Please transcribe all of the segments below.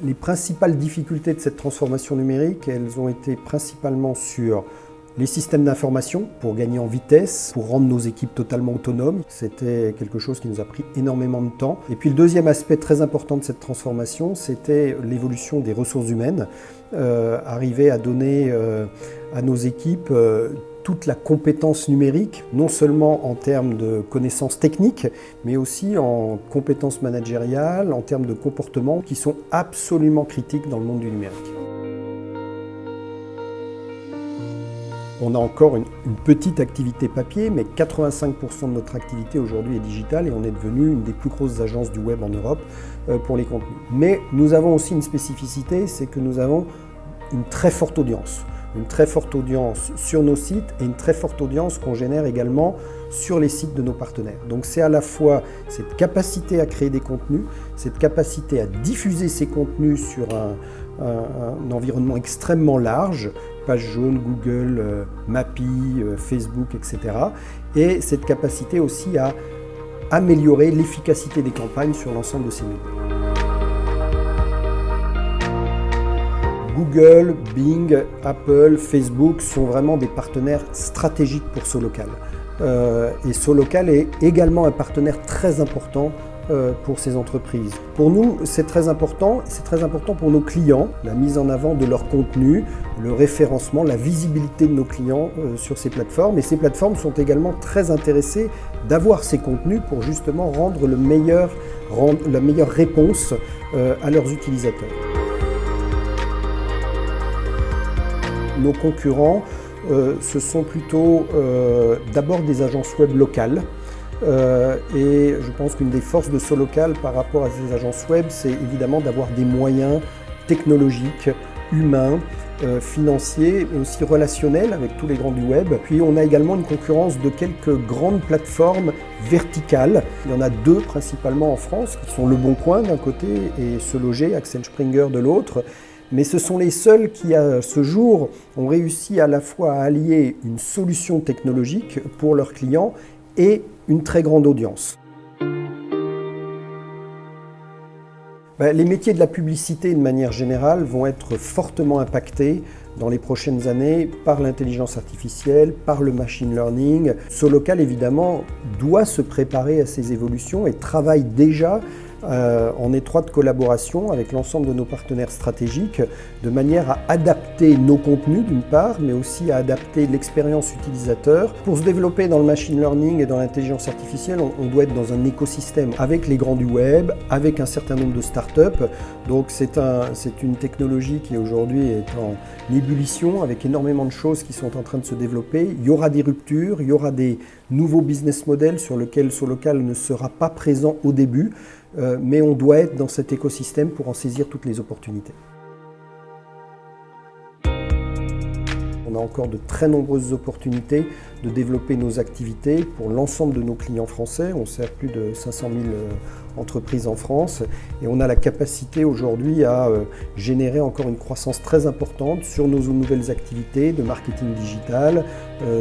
Les principales difficultés de cette transformation numérique, elles ont été principalement sur les systèmes d'information pour gagner en vitesse, pour rendre nos équipes totalement autonomes. C'était quelque chose qui nous a pris énormément de temps. Et puis le deuxième aspect très important de cette transformation, c'était l'évolution des ressources humaines. Arriver à donner à nos équipes toute la compétence numérique, non seulement en termes de connaissances techniques, mais aussi en compétences managériales, en termes de comportement, qui sont absolument critiques dans le monde du numérique. On a encore une petite activité papier, mais 85% de notre activité aujourd'hui est digitale et on est devenu une des plus grosses agences du web en Europe pour les contenus. Mais nous avons aussi une spécificité, c'est que nous avons une très forte audience. Une très forte audience sur nos sites et une très forte audience qu'on génère également sur les sites de nos partenaires. Donc c'est à la fois cette capacité à créer des contenus, cette capacité à diffuser ces contenus sur un environnement extrêmement large, page jaune, Google, Mappy, Facebook, etc. Et cette capacité aussi à améliorer l'efficacité des campagnes sur l'ensemble de ces médias. Google, Bing, Apple, Facebook sont vraiment des partenaires stratégiques pour SoLocal. Et SoLocal est également un partenaire très important pour ces entreprises. Pour nous, c'est très important pour nos clients, la mise en avant de leur contenu, le référencement, la visibilité de nos clients sur ces plateformes. Et ces plateformes sont également très intéressées d'avoir ces contenus pour justement rendre la meilleure réponse à leurs utilisateurs. Nos concurrents, ce sont plutôt d'abord des agences web locales. Et je pense qu'une des forces de SoLocal par rapport à ces agences web, c'est évidemment d'avoir des moyens technologiques, humains, financiers, mais aussi relationnels avec tous les grands du web. Puis on a également une concurrence de quelques grandes plateformes verticales. Il y en a deux principalement en France, qui sont Le Bon Coin d'un côté et Se Loger, Axel Springer de l'autre. Mais ce sont les seuls qui, à ce jour, ont réussi à la fois à allier une solution technologique pour leurs clients et une très grande audience. Les métiers de la publicité, de manière générale, vont être fortement impactés dans les prochaines années par l'intelligence artificielle, par le machine learning. SoLocal, évidemment, doit se préparer à ces évolutions et travaille déjà en étroite collaboration avec l'ensemble de nos partenaires stratégiques, de manière à adapter nos contenus d'une part, mais aussi à adapter l'expérience utilisateur. Pour se développer dans le machine learning et dans l'intelligence artificielle, on doit être dans un écosystème avec les grands du web, avec un certain nombre de startups. Donc c'est une technologie qui aujourd'hui est en ébullition, avec énormément de choses qui sont en train de se développer. Il y aura des ruptures, il y aura des nouveaux business models sur lesquels SoLocal ne sera pas présent au début. Mais on doit être dans cet écosystème pour en saisir toutes les opportunités. On a encore de très nombreuses opportunités de développer nos activités pour l'ensemble de nos clients français. On sert plus de 500 000 entreprises en France et on a la capacité aujourd'hui à générer encore une croissance très importante sur nos nouvelles activités de marketing digital,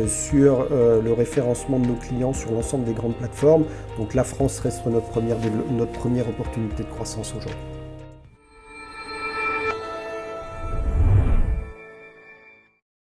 sur le référencement de nos clients sur l'ensemble des grandes plateformes. Donc la France reste notre première opportunité de croissance aujourd'hui.